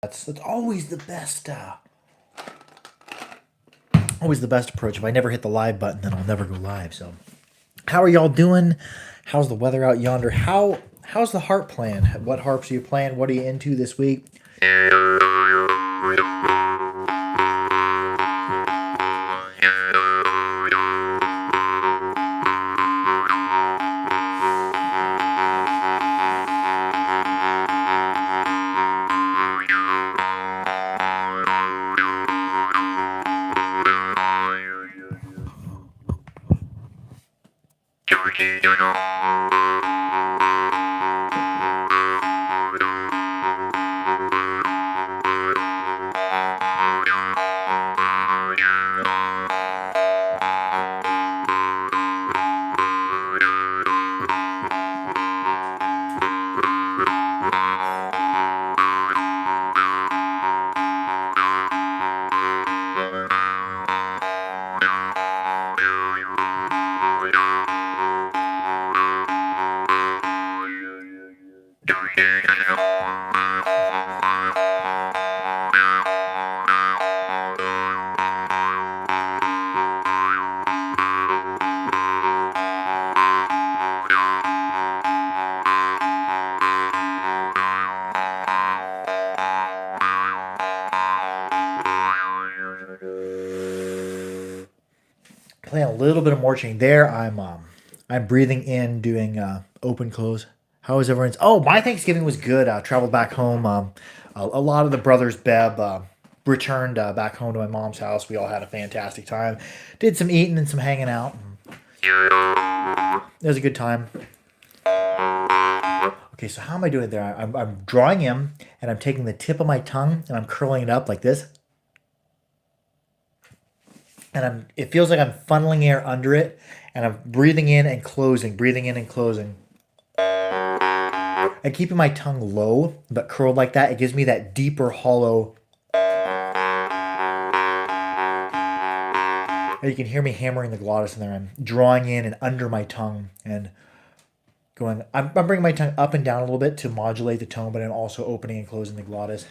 That's always the best. Always the best approach. If I never hit the live button, then I'll never go live. So, how are y'all doing? How's the weather out yonder? How's the harp playing? What harps are you playing? What are you into this week? Playing a little bit of marching there. I'm breathing in, doing open close. How was everyone's? Oh, my Thanksgiving was good. Traveled back home. A lot of the brothers Beb returned back home to my mom's house. We all had a fantastic time. Did some eating and some hanging out. It was a good time. Okay, so how am I doing there? I'm drawing in, and I'm taking the tip of my tongue and I'm curling it up like this. And it feels like I'm funneling air under it, and I'm breathing in and closing, breathing in and closing. And keeping my tongue low, but curled like that, it gives me that deeper, hollow. And you can hear me hammering the glottis in there. I'm drawing in and under my tongue and going. I'm bringing my tongue up and down a little bit to modulate the tone, but I'm also opening and closing the glottis.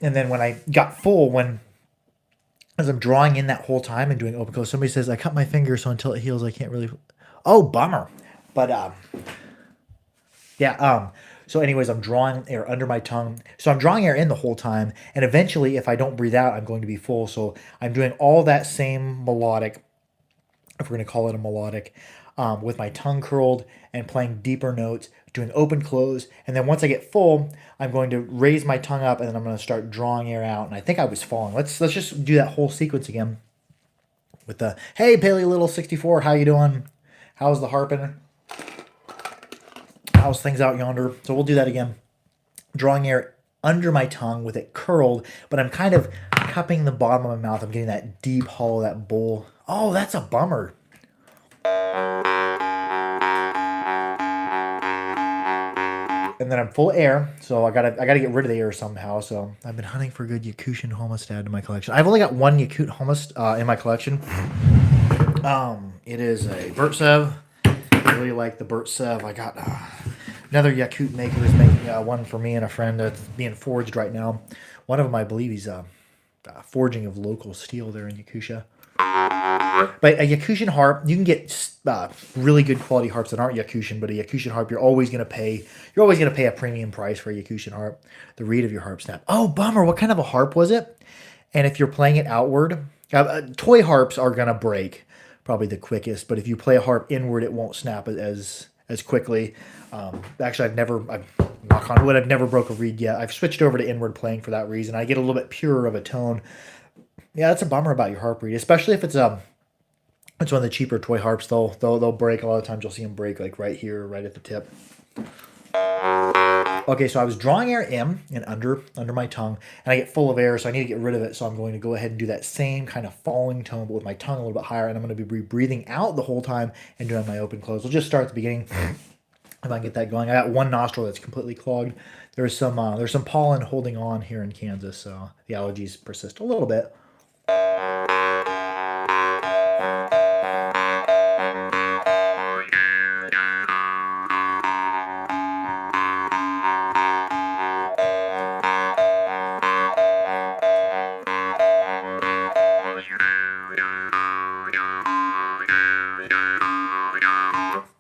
And then when I got full, as I'm drawing in that whole time and doing open close, somebody says I cut my finger, so until it heals, I can't really. Oh, bummer. But yeah. So, anyways, I'm drawing air under my tongue. So I'm drawing air in the whole time, and eventually, if I don't breathe out, I'm going to be full. So I'm doing all that same melodic, if we're going to call it a melodic, with my tongue curled and playing deeper notes, doing open close, and then once I get full, I'm going to raise my tongue up, and then I'm going to start drawing air out. And I think I was falling. Let's just do that whole sequence again. With the hey Paley Little 64, how you doing? How's the harping? How's things out yonder? So we'll do that again. Drawing air under my tongue with it curled, but I'm kind of cupping the bottom of my mouth. I'm getting that deep hollow, that bowl. Oh, that's a bummer. And then I'm full of air, so I gotta get rid of the air somehow. So I've been hunting for a good Yakutian hummus to add to my collection. I've only got one Yakut hummus in my collection. It is a Burtsev. I really like the Burtsev. I got another Yakut maker is making one for me and a friend that's being forged right now. One of them, I believe, he's forging of local steel there in Yakutia. But a Yakutian harp, you can get really good quality harps that aren't Yakutian, but a Yakutian harp, you're always gonna pay a premium price for a Yakutian harp. The reed of your harp snap. Oh, bummer! What kind of a harp was it? And if you're playing it outward, toy harps are gonna break probably the quickest. But if you play a harp inward, it won't snap as quickly. Actually, knock on wood, I've never broke a reed yet. I've switched over to inward playing for that reason. I get a little bit purer of a tone. Yeah, that's a bummer about your harp reed, especially if it's one of the cheaper toy harps. They'll break. A lot of times you'll see them break like right here, right at the tip. Okay, so I was drawing air in and under my tongue, and I get full of air, so I need to get rid of it. So I'm going to go ahead and do that same kind of falling tone, but with my tongue a little bit higher, and I'm going to be breathing out the whole time and doing my open close. We'll just start at the beginning. If I can get that going. I got one nostril that's completely clogged. There's some pollen holding on here in Kansas, so the allergies persist a little bit.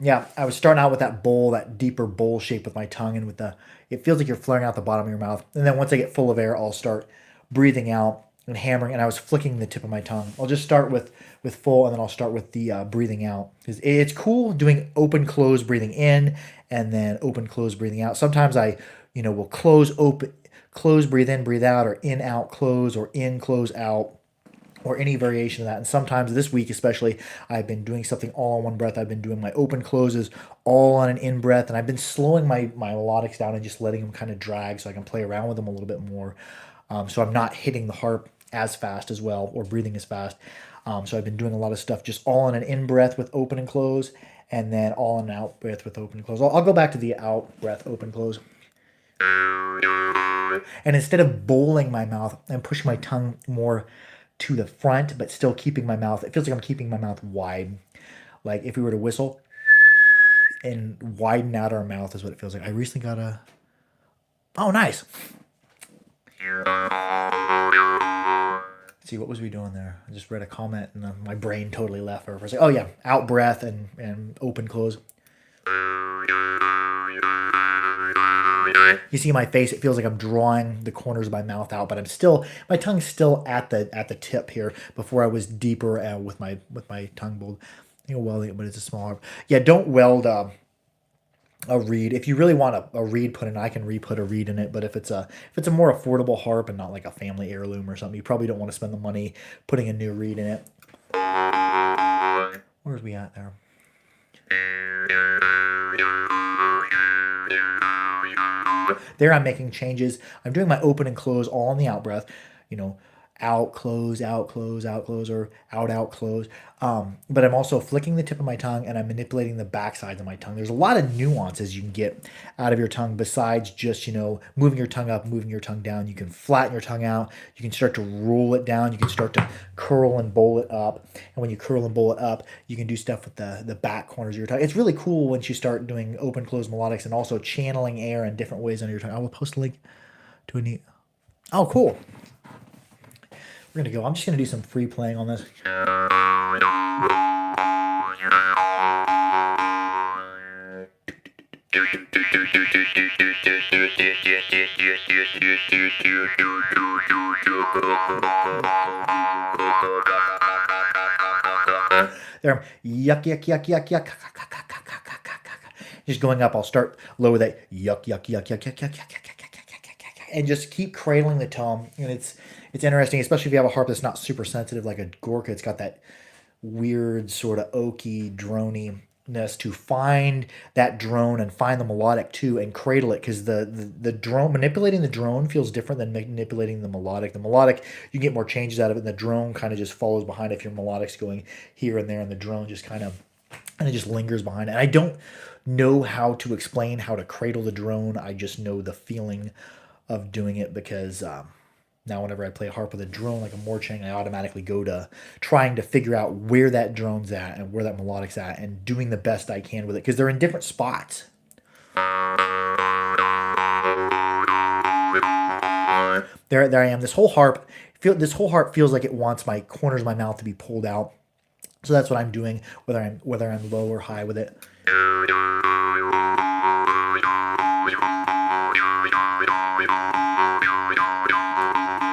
Yeah, I was starting out with that bowl, that deeper bowl shape with my tongue, and with the, it feels like you're flaring out the bottom of your mouth. And then once I get full of air, I'll start breathing out and hammering, and I was flicking the tip of my tongue. I'll just start with full, and then I'll start with the breathing out. Because it's cool doing open, close, breathing in, and then open, close, breathing out. Sometimes I, will close, open, close, breathe in, breathe out, or in, out, close, or in, close, out, or any variation of that. And sometimes this week, especially, I've been doing something all on one breath. I've been doing my open closes all on an in breath, and I've been slowing my melodics down and just letting them kind of drag so I can play around with them a little bit more. So I'm not hitting the harp as fast as well or breathing as fast. So I've been doing a lot of stuff just all on an in breath with open and close, and then all on an out breath with open and close. I'll go back to the out breath, open, close. And instead of bowling my mouth, I'm pushing my tongue more to the front, but still keeping my mouth. It feels like I'm keeping my mouth wide. Like if we were to whistle and widen out our mouth is what it feels like. I recently got a. Oh, nice. Let's see, what was we doing there? I just read a comment and my brain totally left for a second. Oh, yeah. Out breath and open, close. You see my face, it feels like I'm drawing the corners of my mouth out, but my tongue's still at the tip here before I was deeper with my tongue bold. Welding it, but it's a small harp. Yeah, don't weld a reed. If you really want a reed put in, I can re-put a reed in it, but if it's a more affordable harp and not like a family heirloom or something, you probably don't want to spend the money putting a new reed in it. Where's we at there? There I'm making changes. I'm doing my open and close all in the out breath. Out, close, out, close, out, close, or out, close. But I'm also flicking the tip of my tongue and I'm manipulating the back sides of my tongue. There's a lot of nuances you can get out of your tongue besides just, moving your tongue up, moving your tongue down. You can flatten your tongue out. You can start to roll it down. You can start to curl and bowl it up. And when you curl and bowl it up, you can do stuff with the back corners of your tongue. It's really cool once you start doing open, close melodics and also channeling air in different ways under your tongue. I will post a link to a neat. Oh, cool. We're going to go. I'm just going to do some free playing on this. There, yuck, yuck, yuck, yuck, yuck. Just going up, I'll start low with that yuck, yuck, yuck, yuck, yuck, yuck, yuck, yuck, yuck, and just keep cradling the tone. And it's interesting, especially if you have a harp that's not super sensitive like a Gorka. It's got that weird sort of oaky, droniness to find that drone and find the melodic too and cradle it, because the drone, manipulating the drone feels different than manipulating the melodic. The melodic, you get more changes out of it, and the drone kind of just follows behind if your melodic's going here and there, and the drone just kind of, and it just lingers behind it. And I don't know how to explain how to cradle the drone. I just know the feeling of doing it, because now whenever I play a harp with a drone like a Morchang, I automatically go to trying to figure out where that drone's at and where that melodic's at and doing the best I can with it, because they're in different spots. There I am. This whole harp feels like it wants my corners of my mouth to be pulled out. So that's what I'm doing, whether I'm low or high with it.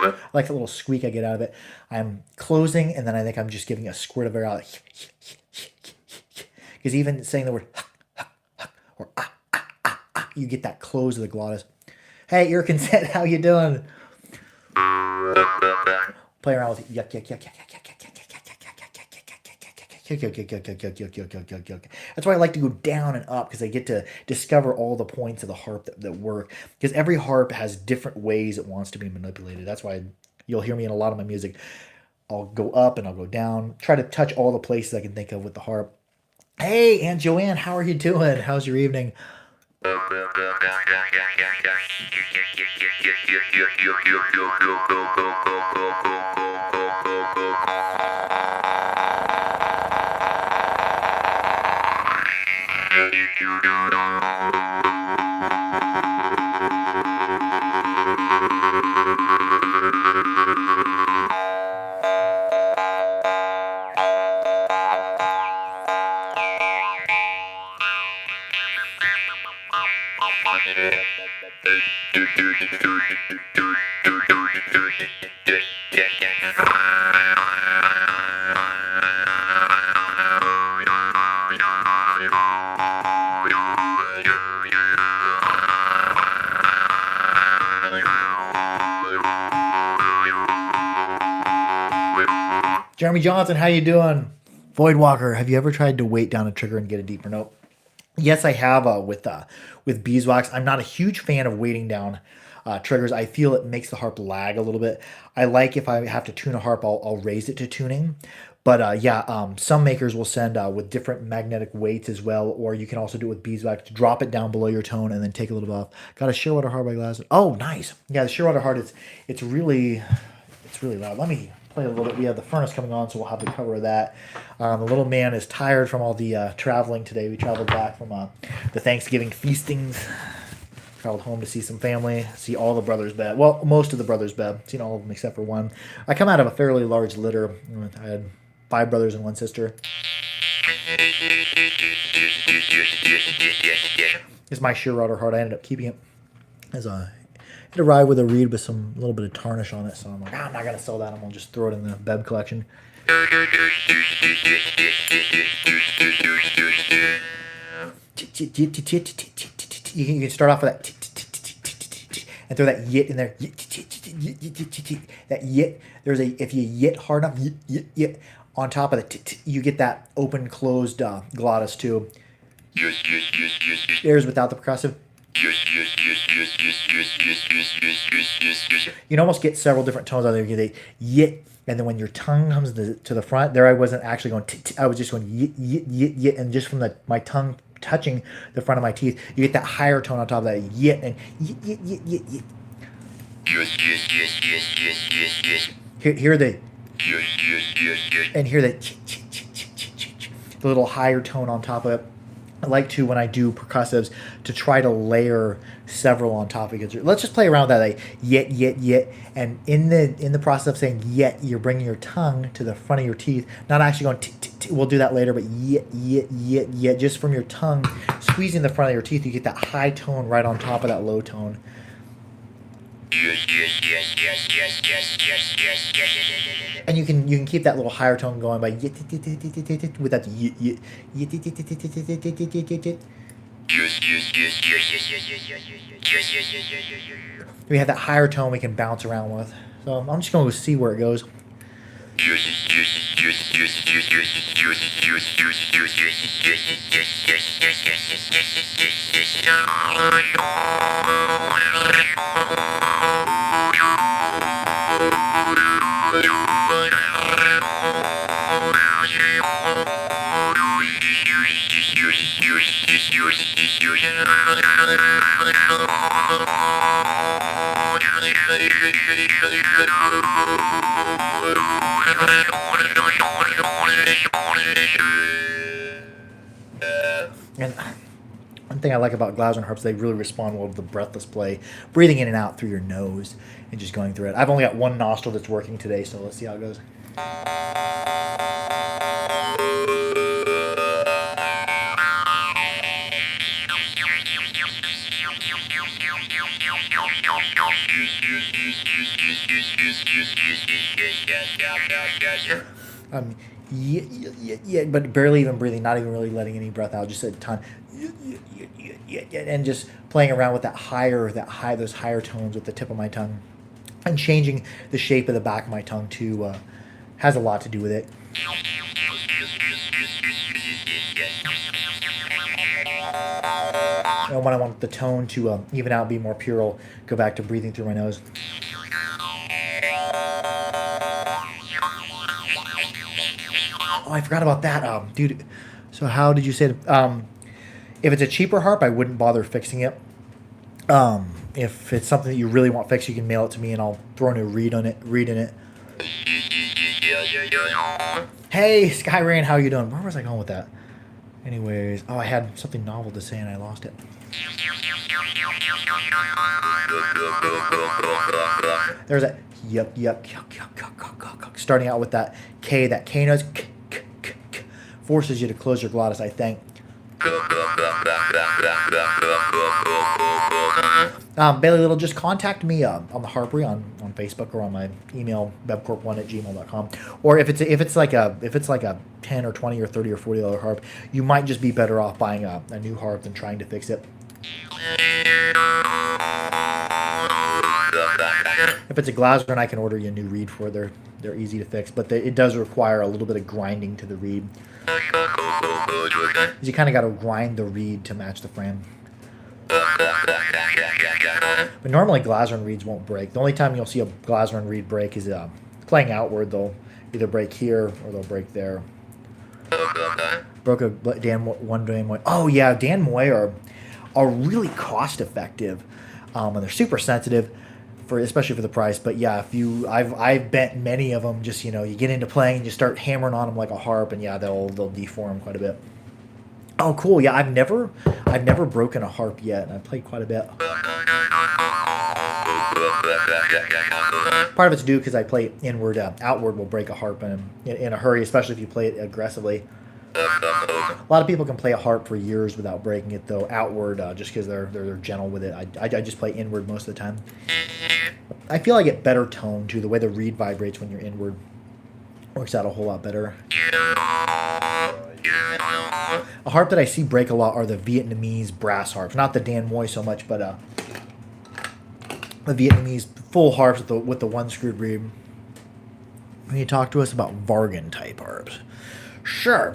I like the little squeak I get out of it. I'm closing, and then I think I'm just giving a squirt of air out. Because even saying the word or you get that close of the glottis. Hey, ear consent, how you doing? Play around with yuck, yuck, yuck, yuck, yuck, yuck, yuck, yuck, yuck. That's why I like to go down and up, because I get to discover all the points of the harp that work. Because every harp has different ways it wants to be manipulated. That's why you'll hear me in a lot of my music. I'll go up and I'll go down. Try to touch all the places I can think of with the harp. Hey, Aunt Joanne, how are you doing? How's your evening? Jeremy Johnson, how you doing? Void Walker, have you ever tried to weight down a trigger and get a deeper note? Yes, I have with beeswax. I'm not a huge fan of weighting down triggers. I feel it makes the harp lag a little bit. I like if I have to tune a harp, I'll raise it to tuning. But yeah, some makers will send with different magnetic weights as well, or you can also do it with beeswax. Drop it down below your tone and then take a little bit off. Got a Shearwater Harp by Glass. Oh, nice. Yeah, the Shearwater Harp it's really loud. Let me play a little bit. We have the furnace coming on, so we'll have the cover of that. The little man is tired from all the traveling today. We traveled back from the Thanksgiving feastings. Traveled home to see some family, see all the brothers' bed. Well, most of the brothers' bed. Seen all of them except for one. I come out of a fairly large litter. I had 5 brothers and 1 sister. It's my Shearwater Heart. I ended up keeping it as it arrived with a reed with some little bit of tarnish on it. So I'm like, I'm not gonna sell that. I'm gonna just throw it in the bed collection. You can start off with that and throw that yit in there. That yit. If you yit hard enough, yit on top of it, you get that open closed glottis too. There's without the percussive. You can almost get several different tones out there. You get a yit, and then when your tongue comes to the front, there I wasn't actually going. I was just going yit, yit, yit, yit, and just from my tongue touching the front of my teeth, you get that higher tone on top of that yit and yit, yit, yit, yit, yit. Hear the and hear the little higher tone on top of it. I like to, when I do percussives, to try to layer several on top of each other. Let's just play around with that, like yet, yet, yet, and in the process of saying yet, you're bringing your tongue to the front of your teeth, not actually going. We'll do that later, but yet, yet, yet, yet, just from your tongue squeezing the front of your teeth, you get that high tone right on top of that low tone. And you can keep that little higher tone going by with that we have that higher tone we can bounce around with. So I'm just going to see where it goes. And one thing I like about Glasgow harps, they really respond well to the breathless play, breathing in and out through your nose and just going through it. I've only got one nostril that's working today, so let's see how it goes. Yeah, but barely even breathing, not even really letting any breath out, just a ton, and just playing around with those higher tones with the tip of my tongue, and changing the shape of the back of my tongue too has a lot to do with it. And when I want the tone to even out, be more pure, I'll go back to breathing through my nose. Oh, I forgot about that, dude. So how did you say it? If it's a cheaper harp, I wouldn't bother fixing it. If it's something that you really want fixed, you can mail it to me, and I'll throw a new reed in it. Hey, Skyrain, how you doing? Where was I going with that? Anyways, I had something novel to say, and I lost it. There's that yuck, yuck, yuck, yuck, yuck, yuck, yuck. Starting out with that K noise. Forces you to close your glottis, I think. Bailey Little, just contact me on the Harpery on Facebook or on my email bevcorp1@gmail.com. Or if it's like a 10 or 20 or 30 or $40 harp, you might just be better off buying a new harp than trying to fix it. If it's a Glasgow, I can order you a new reed for it. They're easy to fix, but it does require a little bit of grinding to the reed. You kind of got to grind the reed to match the frame. But normally Glasgow reeds won't break. The only time you'll see a Glasgow reed break is playing outward. They'll either break here or they'll break there. Broke a Dan Moy. Oh yeah, Dan Moy are really cost effective, and they're super sensitive especially for the price. But yeah, I've bent many of them. Just you get into playing and you start hammering on them like a harp, and yeah, they'll deform quite a bit. Oh, cool. Yeah, I've never broken a harp yet, and I've played quite a bit. Part of it's due because I play inward. Outward will break a harp in a hurry, especially if you play it aggressively. A lot of people can play a harp for years without breaking it, though. Outward, just because they're gentle with it. I just play inward most of the time. I feel I get better tone, too. The way the reed vibrates when you're inward works out a whole lot better. A harp that I see break a lot are the Vietnamese brass harps. Not the Dan Moy so much, but the Vietnamese full harps with the one-screwed reed. When you talk to us about Vargan type harps. Sure.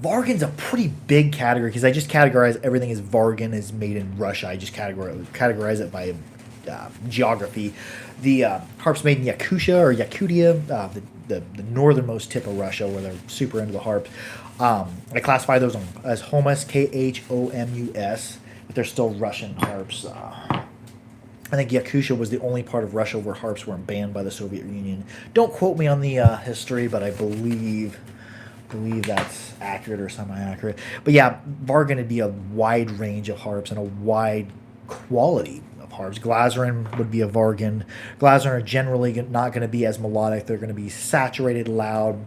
Vargan's a pretty big category because I just categorize everything as Vargan is made in Russia. I just categorize it by geography. The harps made in Yakutia, the northernmost tip of Russia, where they're super into the harps. I classify those as Homus, Khomus, but they're still Russian harps. I think Yakutia was the only part of Russia where harps weren't banned by the Soviet Union. Don't quote me on the history, but I believe that's accurate or semi-accurate. But yeah, Vargan would be a wide range of harps and a wide quality of harps. Glaserin would be a Vargan. Glaserin are generally not going to be as melodic. They're going to be saturated, loud,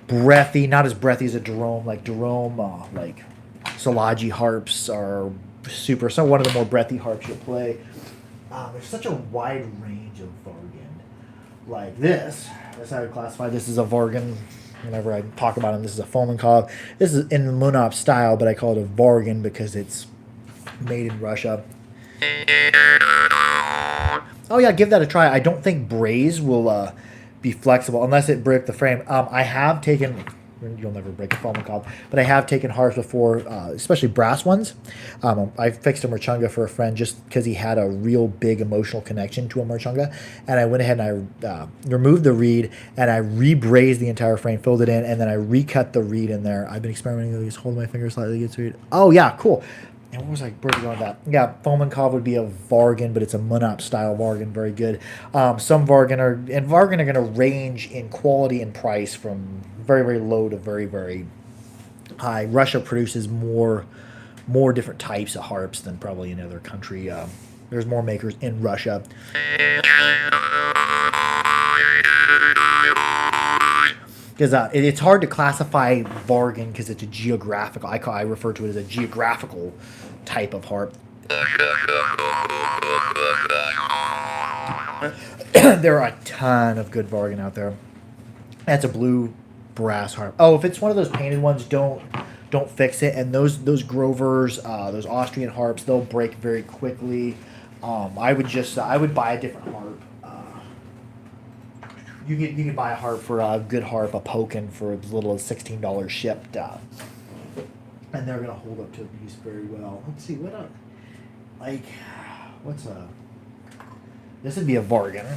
breathy. Not as breathy as a Jerome. Like Szilagyi harps are super. So one of the more breathy harps you'll play. There's such a wide range of Vargan. Like this. That's how I would classify this as a Vargan. Whenever I talk about them, this is a Fomenkov. This is in the Munop style, but I call it a Vargan because it's made in Russia. Oh yeah, give that a try. I don't think braze will be flexible unless it breaks the frame. I have taken... You'll never break a Fomenkov, but I have taken harps before, especially brass ones. I fixed a Merchunga for a friend just because he had a real big emotional connection to a Merchunga, and I went ahead and I removed the reed and I re-brazed the entire frame, filled it in, and then I recut the reed in there. I've been experimenting with these, holding my finger slightly against the reed. Oh yeah, cool. And what was I going with that? Yeah, Fomenkov would be a Vargan, but it's a Munop style Vargan, very good. Some Vargan are going to range in quality and price from very, very low to very, very high. Russia produces more different types of harps than probably any other country. There's more makers in Russia. Because it's hard to classify Vargan because it's a geographical. I refer to it as a geographical type of harp. There are a ton of good Vargan out there. That's a blue brass harp. Oh, if it's one of those painted ones, don't fix it. And those Grovers, those Austrian harps, they'll break very quickly. I would buy a different harp. You could buy a harp for a good harp, a Pokin, for as little as $16 shipped, and they're gonna hold up to abuse very well. Let's see this would be a Vargan.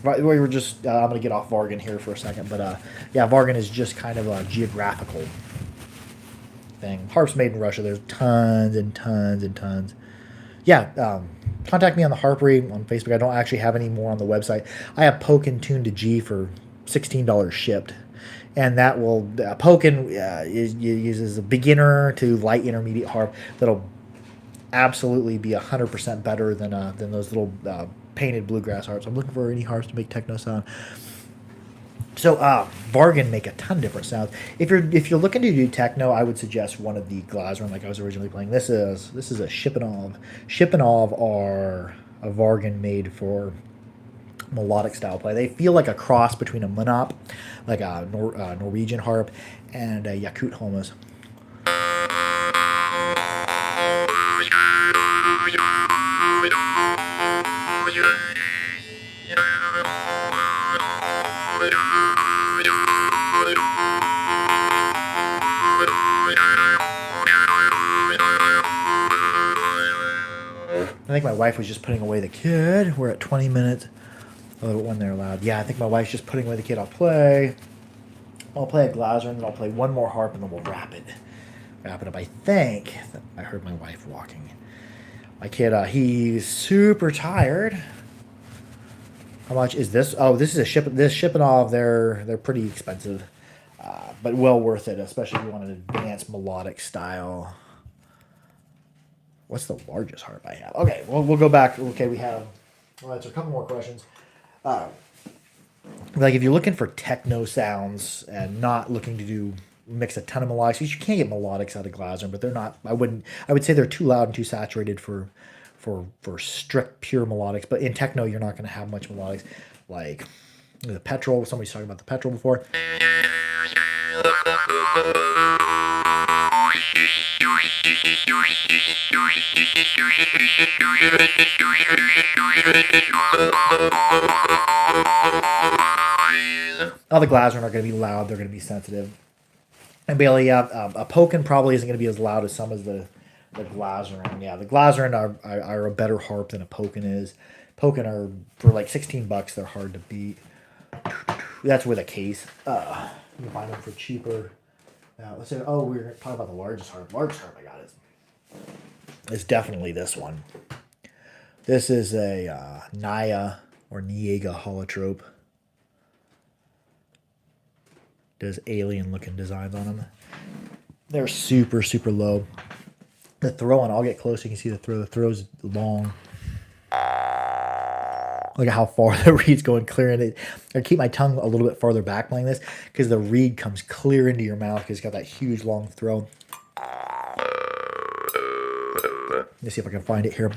Right, we were just I'm gonna get off Vargan here for a second, but yeah, Vargan is just kind of a geographical thing. Harps made in Russia. There's tons and tons and tons. Yeah. Contact me on the Harpery on Facebook. I don't actually have any more on the website. I have Pokin tuned to G for $16 shipped, and that will Pokin uses a beginner to light intermediate harp that'll absolutely be 100% better than those little painted bluegrass harps. I'm looking for any harps to make techno sound. So Vargan make a ton of different sounds. If you're looking to do techno, I would suggest one of the Glasron like I was originally playing. This is a Shippenov. Shippenov are a Vargan made for melodic style play. They feel like a cross between a Monop, like a Norwegian harp, and a Yakut Holmes. I think my wife was just putting away the kid. We're at 20 minutes. Oh, when they're loud. Yeah, I think my wife's just putting away the kid. I'll play a Glaser, and then I'll play one more harp, and then we'll wrap it up. I think I heard my wife walking. My kid, he's super tired. How much is this? Oh, this is this Shippenov. They're pretty expensive, but well worth it, especially if you want an advanced melodic style. What's the largest harp I have? Okay, we'll go back. Okay, we'll answer a couple more questions. Like if you're looking for techno sounds and not looking to mix a ton of melodics, you can't get melodics out of Glaser, but they're not. I would say they're too loud and too saturated for strict pure melodics. But in techno, you're not going to have much melodics. Like the Petrol. Somebody's talking about the Petrol before. All the Glaser are going to be loud. They're going to be sensitive. And Bailey, a Pokin probably isn't going to be as loud as some as the Glaser. Yeah, the Glaser are a better harp than a Pokin is. Pokin are for like $16. They're hard to beat. That's with a case. You can find them for cheaper. Let's say, we're talking about the largest harp. Largest harp I got is definitely this one. This is a Naya or Niega holotrope. Does alien looking designs on them. They're super, super low. The throw, and I'll get close. You can see the throw. The throw's long. Look at how far the reed's going clear in it. I keep my tongue a little bit farther back playing this because the reed comes clear into your mouth because it's got that huge long throw. Let me see if I can find it here.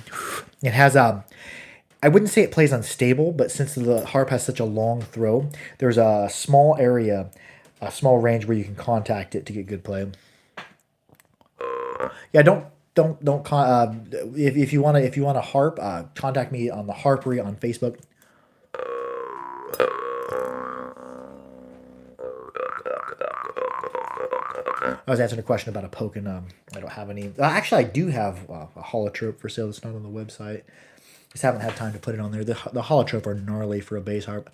It has I wouldn't say it plays unstable, but since the harp has such a long throw, there's a small area, a small range where you can contact it to get good play. Yeah, if you want a harp, contact me on the Harpery on Facebook. I was answering a question about a Pokin. I don't have any. Actually, I do have a holotrope for sale. It's not on the website. Just haven't had time to put it on there. The holotrope are gnarly for a bass harp.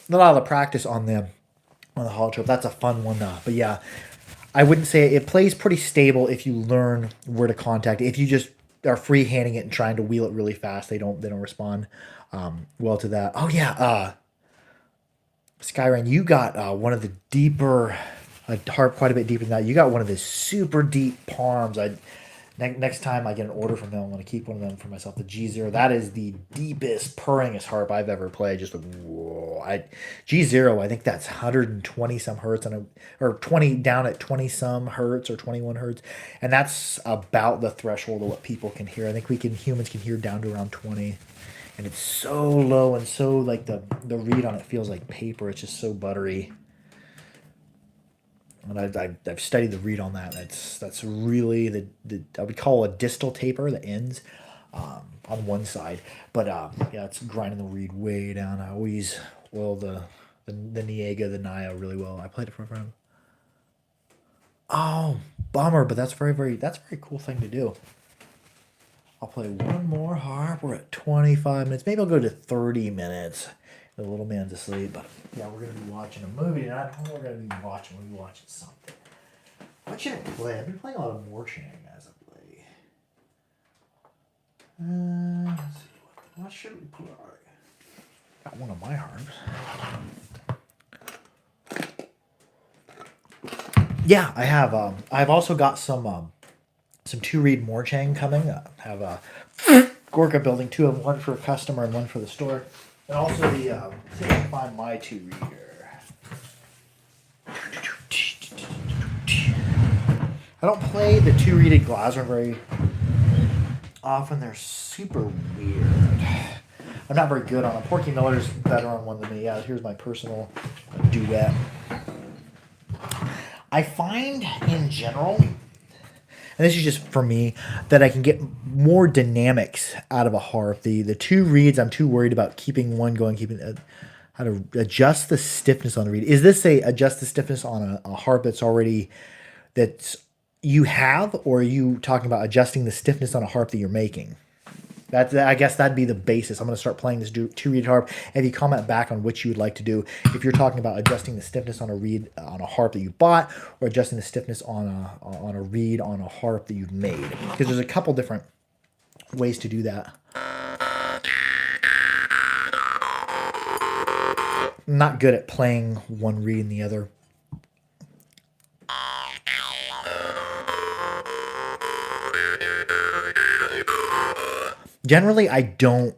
A lot of the practice on the holotrope. That's a fun one. But yeah, I wouldn't say it plays pretty stable if you learn where to contact it. If you just are freehanding it and trying to wheel it really fast, they don't respond well to that. Oh yeah, Skyrain, you got one of the deeper, a harp quite a bit deeper than that. You got one of the super deep palms. Next time I get an order from them, I'm going to keep one of them for myself. The G0. That is the deepest, purringest harp I've ever played. Just like, whoa. G0, I think that's 120 some hertz, or 20 down at 20 some hertz or 21 hertz. And that's about the threshold of what people can hear. I think humans can hear down to around 20. And it's so low and so like the reed on it feels like paper. It's just so buttery. And I've studied the reed on that. That's really the I would call a distal taper, the ends on one side. But yeah, it's grinding the reed way down. I always oil the Niega, the Naya really well. I played it for a friend. Oh, bummer, but that's a very cool thing to do. I'll play one more harp. We're at 25 minutes. Maybe I'll go to 30 minutes. The little man's asleep, but yeah, we're gonna be watching a movie tonight. I don't know what we're gonna be watching. We'll be watching something. What should I play? I've been playing a lot of Morchang as of late. Let's see, what should we play? Got one of my harps. Yeah, I have. I've also got some two reed Morchang coming. Have a Gorka building two of them, one for a customer and one for the store. And also the see if I can find my two reader. I don't play the two reeded Glasser very often. They're super weird. I'm not very good on them. Porky Miller's better on one than me. Yeah, here's my personal duet. I find in general, and this is just for me, that I can get more dynamics out of a harp. The two reeds, I'm too worried about keeping one going, how to adjust the stiffness on the reed. Is this a adjust the stiffness on a harp that's you have, or are you talking about adjusting the stiffness on a harp that you're making? I guess that'd be the basis. I'm going to start playing this two-reed harp. If you comment back on which you would like to do, if you're talking about adjusting the stiffness on a reed on a harp that you bought, or adjusting the stiffness on a reed on a harp that you've made, because there's a couple different ways to do that. I'm not good at playing one reed and the other. Generally, I don't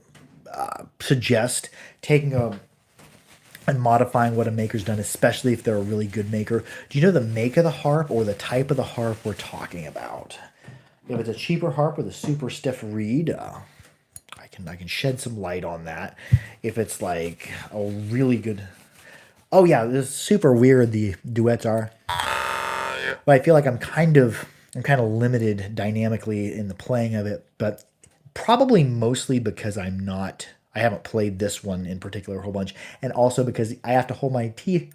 suggest taking and modifying what a maker's done, especially if they're a really good maker. Do you know the make of the harp or the type of the harp we're talking about? If it's a cheaper harp with a super stiff reed, I can shed some light on that. If it's like a really good, oh yeah, this is super weird. The duets are, but I feel like I'm kind of limited dynamically in the playing of it, but probably mostly because I haven't played this one in particular a whole bunch, and also because I have to hold my teeth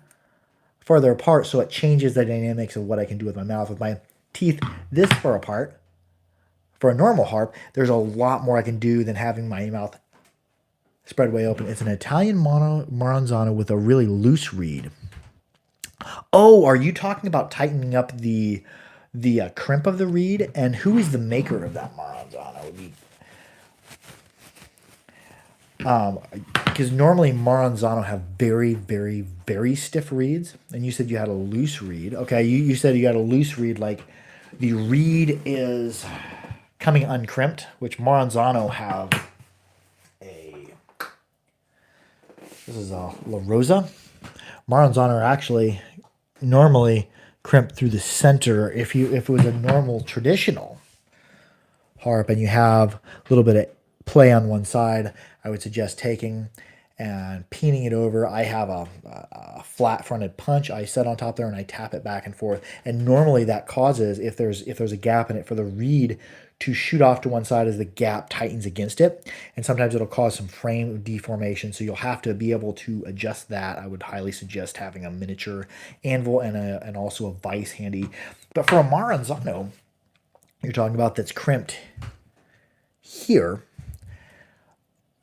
farther apart, so it changes the dynamics of what I can do with my mouth. With my teeth this far apart, for a normal harp, there's a lot more I can do than having my mouth spread way open. It's an Italian Maranzano with a really loose reed. Oh, are you talking about tightening up the crimp of the reed? And who is the maker of that Maranzano? Because normally Maranzano have very, very, very stiff reeds, and you said you had a loose reed. Okay, you said you got a loose reed, like the reed is coming uncrimped, which Maranzano have this is a La Rosa. Maranzano are actually normally crimped through the center. If it was a normal traditional harp and you have a little bit of play on one side, I would suggest taking and peening it over. I have a flat fronted punch I set on top there and I tap it back and forth. And normally that causes, if there's a gap in it, for the reed to shoot off to one side as the gap tightens against it. And sometimes it'll cause some frame deformation. So you'll have to be able to adjust that. I would highly suggest having a miniature anvil and also a vise handy. But for a Maranzano, you're talking about that's crimped here.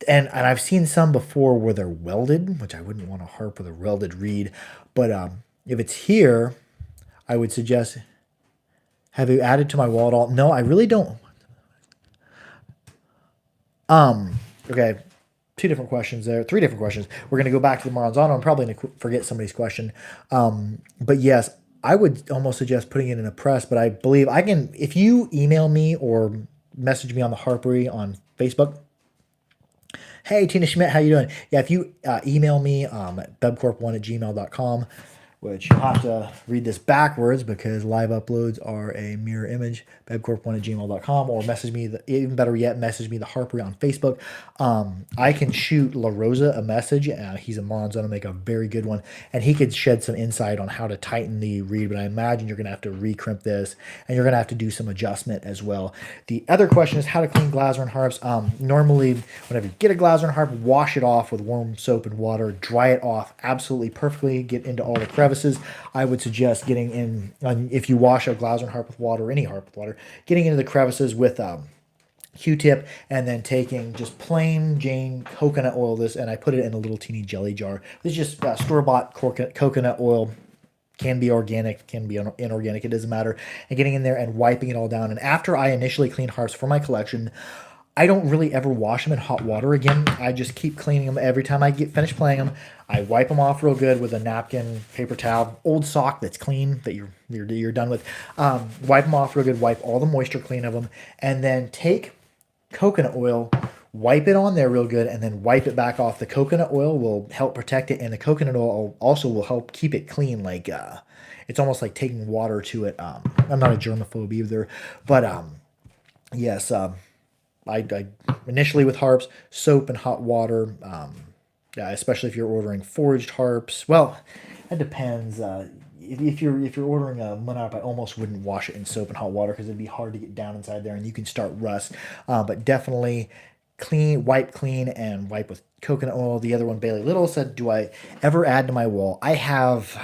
And I've seen some before where they're welded, which I wouldn't want to harp with a welded reed. But if it's here, I would suggest, have you added to my wall at all? No, I really don't. Okay, two different questions there. Three different questions. We're going to go back to the Maranzano. I'm probably going to forget somebody's question. But yes, I would almost suggest putting it in a press. But I believe I can, if you email me or message me on the Harpery on Facebook, hey, Tina Schmidt, how you doing? Yeah, if you email me at bebcorp1@gmail.com, which you'll have to read this backwards because live uploads are a mirror image, bebcorp1@gmail.com, or message me, even better yet, message me the Harper on Facebook. I can shoot La Rosa a message. He's a Monzo, make a very good one, and he could shed some insight on how to tighten the reed, but I imagine you're going to have to recrimp this, and you're going to have to do some adjustment as well. The other question is how to clean Glazern harps. Normally, whenever you get a Glazern harp, wash it off with warm soap and water, dry it off absolutely perfectly, get into all the crevices. I would suggest getting in, if you wash a Glazern harp with water, or any harp with water, getting into the crevices with Q-tip, and then taking just plain Jane coconut oil, and I put it in a little teeny jelly jar. This is just store-bought coconut oil. Can be organic, can be inorganic, it doesn't matter. And getting in there and wiping it all down. And after I initially clean harps for my collection, I don't really ever wash them in hot water again. I just keep cleaning them every time I get finished playing them. I wipe them off real good with a napkin, paper towel, old sock that's clean that you're done with. Wipe them off real good. Wipe all the moisture clean of them, and then take coconut oil, wipe it on there real good, and then wipe it back off. The coconut oil will help protect it, and the coconut oil also will help keep it clean. Like it's almost like taking water to it. I'm not a germaphobe either, but yes. I initially with harps, soap and hot water, especially if you're ordering forged harps. Well, it depends. If you're ordering a monarch, I almost wouldn't wash it in soap and hot water because it'd be hard to get down inside there, and you can start rust. But definitely wipe clean, and wipe with coconut oil. The other one, Bailey Little, said, do I ever add to my wall? I have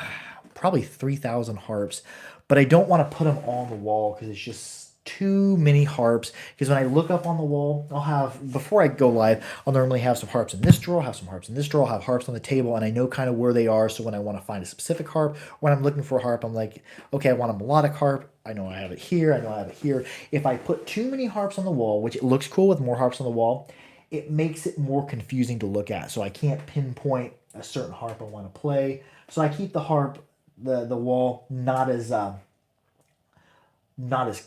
probably 3,000 harps, but I don't want to put them on the wall because it's just too many harps. Because when I look up on the wall, I'll have, before I go live, I'll normally have some harps in this drawer, have some harps in this drawer, have harps on the table, and I know kind of where they are. So when I want to find a specific harp, when I'm looking for a harp, I'm like, okay, I want a melodic harp. I know I have it here. I know I have it here. If I put too many harps on the wall, which it looks cool with more harps on the wall, it makes it more confusing to look at. So I can't pinpoint a certain harp I want to play. So I keep the harp, the wall, not as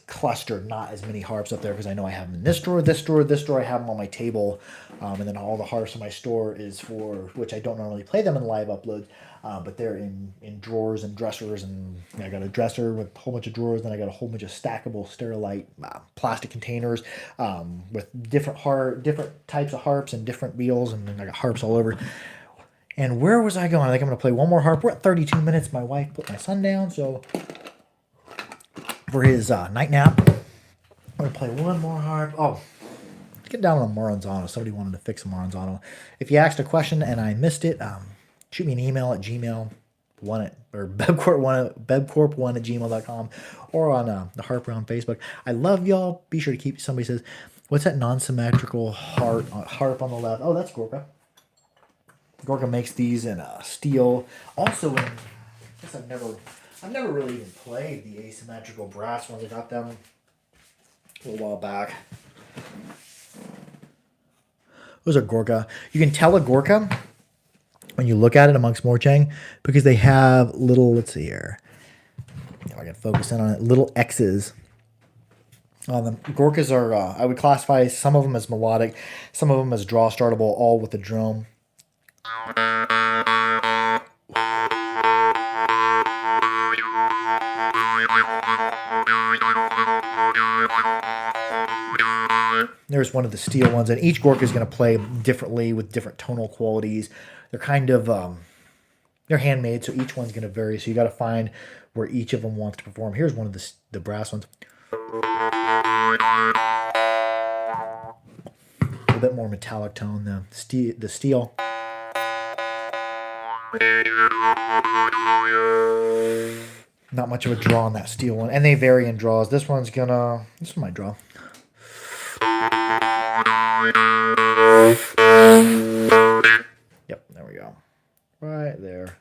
clustered, not as many harps up there, because I know I have them in this drawer, this drawer, this drawer. I have them on my table, and then all the harps in my store is for, which I don't normally play them in live uploads, but they're in drawers and dressers, and I got a dresser with a whole bunch of drawers, then I got a whole bunch of stackable Sterilite plastic containers with different types of harps and different wheels, and then I got harps all over. And where was I going? I think I'm going to play one more harp. We're at 32 minutes. My wife put my son down, so for his night nap, I'm going to play one more harp. Oh, let's get down on a Maranzano. Somebody wanted to fix a Maranzano. If you asked a question and I missed it, shoot me an email at gmail1 or bebcorp1@gmail.com, or on the Harper on Facebook. I love y'all. Be sure to keep, somebody says, what's that non-symmetrical harp on the left? Oh, that's Gorka. Gorka makes these in steel. Also, I guess I've never really even played the asymmetrical brass ones. I got them a little while back. Those are Gorka. You can tell a Gorka when you look at it amongst Morchang because they have little, let's see here, if I can focus in on it, little X's on them. Gorkas are, I would classify some of them as melodic, some of them as draw startable, all with the drum. There's one of the steel ones, and each Gorka is going to play differently with different tonal qualities. They're kind of, they're handmade, so each one's going to vary. So you got to find where each of them wants to perform. Here's one of the brass ones. A little bit more metallic tone. The steel. Not much of a draw on that steel one, and they vary in draws. This one might draw. Yep, there we go. Right there.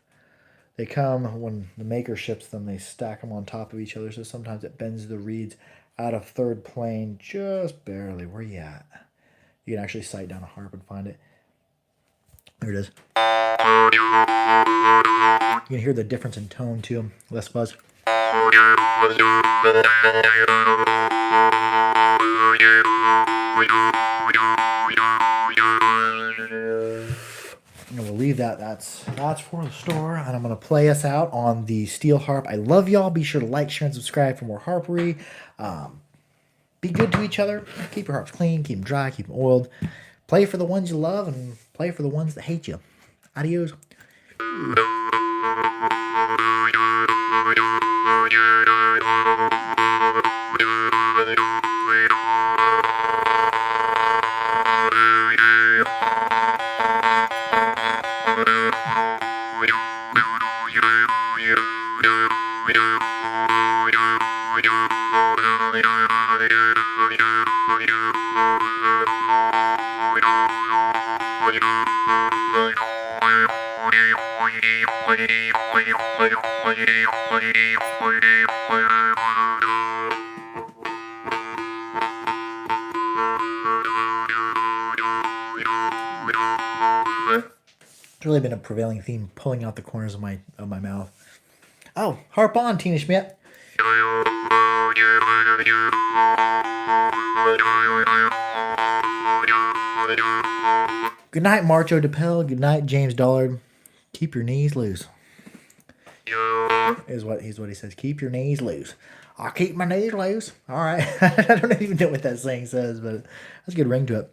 They come, when the maker ships them, they stack them on top of each other, so sometimes it bends the reeds out of third plane just barely. Where you at? You can actually sight down a harp and find it. There it is. You can hear the difference in tone too. Less fuzz. And we'll leave that. That's for the store. And I'm going to play us out on the steel harp. I love y'all. Be sure to like, share, and subscribe for more harpery. Be good to each other. Keep your harps clean. Keep them dry. Keep them oiled. Play for the ones you love and play for the ones that hate you. Adios. It's really been a prevailing theme, pulling out the corners of my mouth. Oh, harp on, Tina Schmidt. Good night, Marcho DePel. Good night, James Dollard. Keep your knees loose. Is what he says. Keep your knees loose. I'll keep my knees loose. All right. I don't even know what that saying says, but that's a good ring to it.